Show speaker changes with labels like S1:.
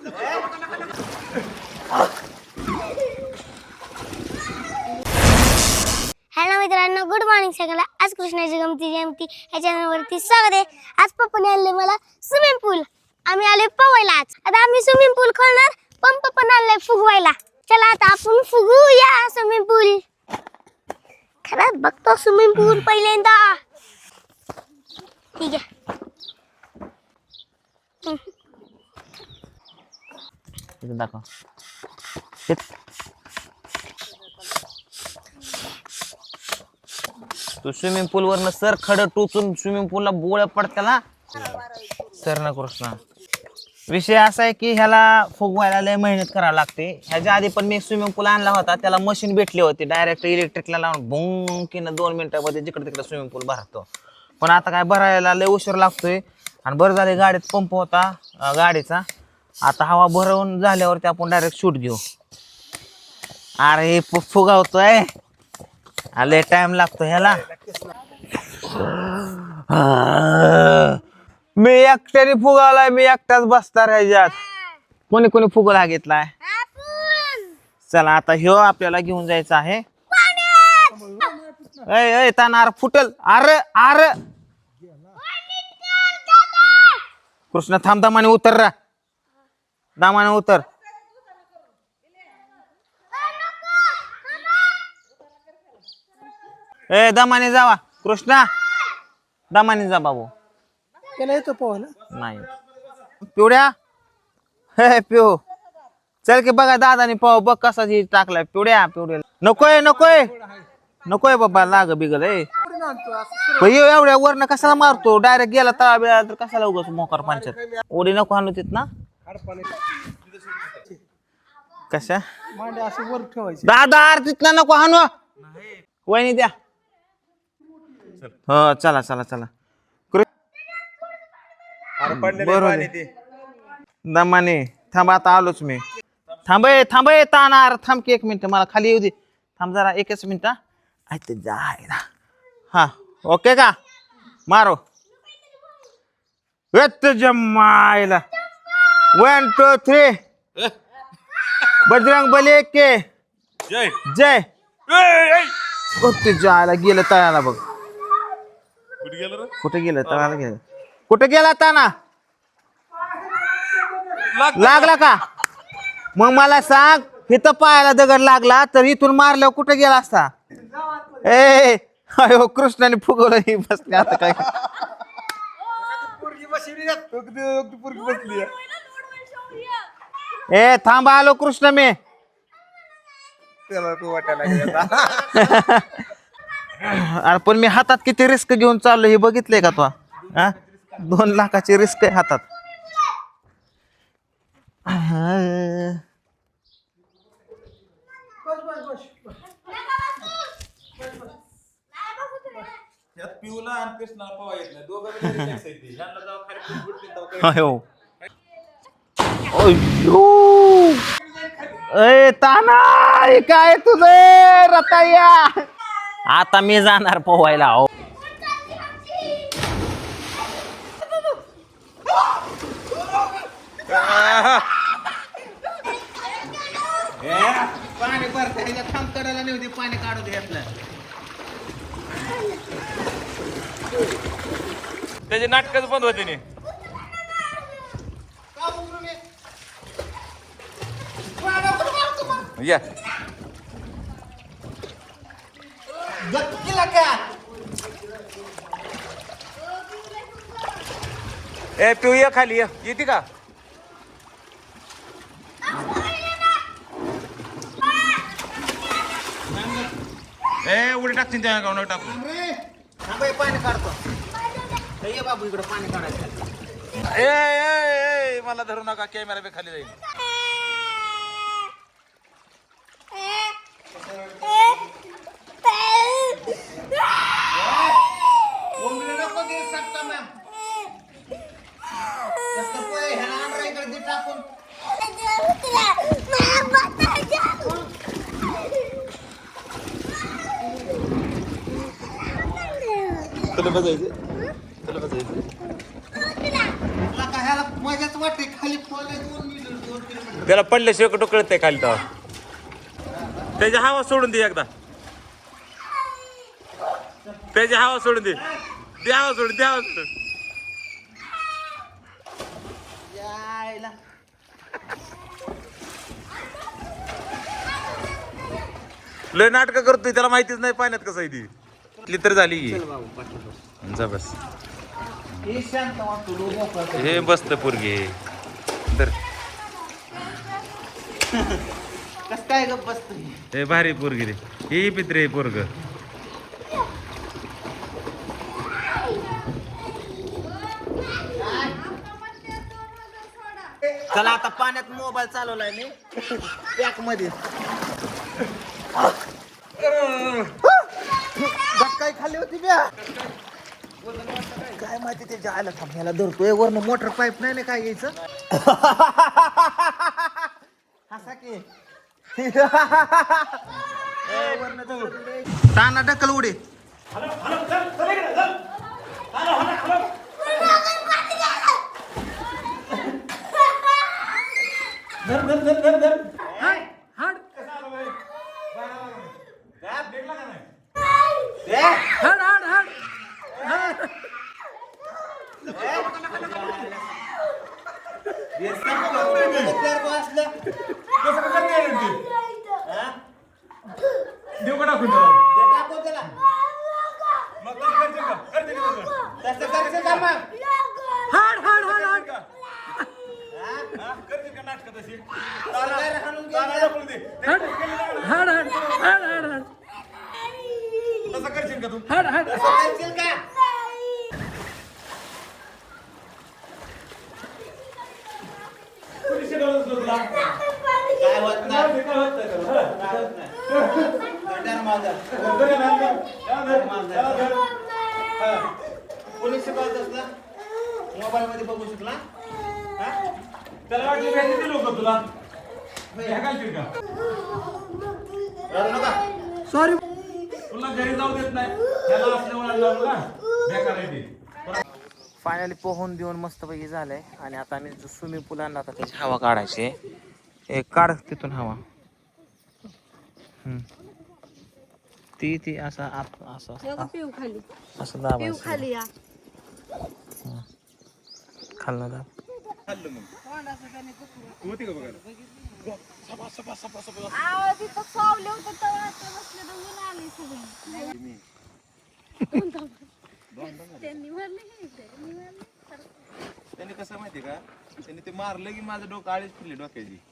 S1: Hello मित्रांनो, good morning सगळ्याला. आज कृष्णाची गमती जयंती या चॅनलवरती स्वागत आहे. आज पप्पाने आणले मला स्विमिंग पूल. आम्ही आले पोवायला. आज आता आम्ही स्विमिंग पूल खोलणार. पंप पण आणलाय फुगवायला. चला आता आपण फुगूया स्विमिंग पूल. खरंच बघतो स्विमिंग पूल पहिल्यांदा. ठीक आहे.
S2: दाखव. तू स्विमिंग पूल वरनं सर खडं टोचून स्विमिंग पूलला बोळ पडत्याला सर ना कृष्णा. विषय असा आहे की ह्याला फुगवायला लय मेहनत करावी लागते. ह्याच्या आधी पण मी स्विमिंग पूल आणला होता, त्याला मशीन भेटली होती, डायरेक्ट इलेक्ट्रिकला लावून भुंकीनं 2 मिनिटांमध्ये जिकडे तिकडे स्विमिंग पूल भरतो. पण आता काय भरायला लय उशीर लागतोय. आणि बरं झाले गाडीत पंप होता गाडीचा. आता हवा भरवून झाल्यावरती आपण डायरेक्ट शूट घेऊ. अरे फुगावतोय, लय टाइम लागतो ह्याला. मी एकट्याने फुगावलाय, मी एकटाच बसणार ह्याच्यात. कोणी कोणी फुगला घेतलाय. चला आता ह्यो आपल्याला घेऊन जायचं आहे. ए तानार फुटल. अरे अरे कृष्ण थांब, दमाने उतर रा, दमाने उतर. ए दमाने जावा कृष्णा, दमाने जा बाबू.
S3: त्याला येतो पोहायला.
S2: नाही पिवड्या, हे पिऊ चल की बघा दादानी पाव बघ कसा जी टाकलाय. पिवड्या पिवड्या नकोय नकोय नकोय बाबा, लाग बिगल. एवढ्या वरनं कशाला मारतो, डायरेक्ट गेला तळा बिळा तर कशाला उगाच मोकार पंचायत. ओढी नको आणू तिथ ना. कशा
S3: असं वर ठेवायचं.
S2: दादा तिथनं नको हाणू, वहिनी द्या. हो चला चला चला. दमाने थांब, आता आलोच मी. थांबय थांबय तानार, थांब की 1 मिनिट, मला खाली येऊ दे. थांब जरा 1 मिनिट. जायला हा ओके का, मारो. जमायला 1 2 3 बजरंग बली के जय जय. जायला गेलं तळाला बघ. कुठे गेलं तळाला गेलं. कुठे गेला ताना, लागला का? मग मला सांग, इथं पायाला दगड लागला तर इथून मारल्यावर कुठे गेला असता. ए अयो कृष्णाने फुगवलं. ही बसली आता काय. ए थांब, आलो कृष्ण मी. अरे पण मी हातात किती रिस्क घेऊन चाललो हे बघितलंय का तू? 2 लाखाची रिस्क आहे हातात. ए ताना काय तुझं रताया. आता मी जाणार पोहायला. हो पाणी भरते, थांब करायला नाही, पाणी काढू दे आपलं.
S4: त्याचे नाटकच बंद होते नाही. या ए पिऊ ये खाली, येते का? ए उडी टाकतील त्या गावनं टाकू.
S2: पाणी काढतो. ये बाबू इकडे पाणी काढायचं.
S4: ए मला धरू नका, कॅमेरा बी खाली जाईल. तुला बजायचं, तुला बजायचं.
S2: मजाच वाटते खाली.
S4: त्याला पडल्याशिवाय कुठं कळतंय खाली तेव्हा. त्याची हवा सोडून दे एकदा. त्याची हवा सोडून दे. दे हवा सोडून, दे हवा सोडून. लय नाटक करतोय, त्याला माहितीच नाही पाण्यात कसं आहे ती. इथली तर झाली की. जा बस. हे बसत पोरगे तर
S2: कस काय गप बसतोय?
S4: हे भारी पोरगी रे. ही पित्रे पोरग.
S2: चला आता पाण्यात मोबाईल चालवलाय मी पॅक मध्ये. काय खाल्ली होती ब्या? काय माहिती ते जायला थांबण्याला धरतोय. वरनं मोटर पाईप नाही ना काय घ्यायचं. हसा की. ताना ढकल उडे.
S4: देऊ का टाकून त्याला? मग कसं करशील का? करशील का तसं?
S2: तसं करशील का मग?
S4: हा? करशील का नाटकं तशी?
S2: ताना हाणून घे.
S4: ताना ढकलून दे. तसं करशील का तू?
S2: तसं करशील का?
S4: कोणी शिकवलं तुला?
S2: काय होत नाही.
S4: काय होत नाही तुला?
S2: काय होत नाही. गंडार माझा. कोणी शिकवत असला मोबाईल मध्ये बघू शकला.
S4: त्याला वाटलं काय दिलं होतं तुला? ह्या घालशील का?
S2: रडू नका.
S3: सॉरी.
S4: तुला घरी जाऊ देत नाही. ह्याला असल्यामुळे लावलं ना. बेकार आहे ते.
S2: फायनली पोहून देऊन मस्तपैकी झालंय. आणि आता आम्ही जो स्विमिंग पूल आणला आता त्याची हवा काढायची. एक काढ तिथून हवा. ती असं असं
S5: पिऊ खाली
S2: असं
S5: पिऊ
S2: दाबायचं.
S5: खाली या
S2: खाल्लं दाब.
S4: खाल्लं मग. होती का बघायला?
S5: तिथं सावले होते तेव्हा आता बसले तर ऊन आली सगळी त्यांनी मारले की त्यांनी मारले
S4: त्याने कसं माहितीये का? त्याने ते मारलं की माझं डोकं आळीच फिरली डोक्याची.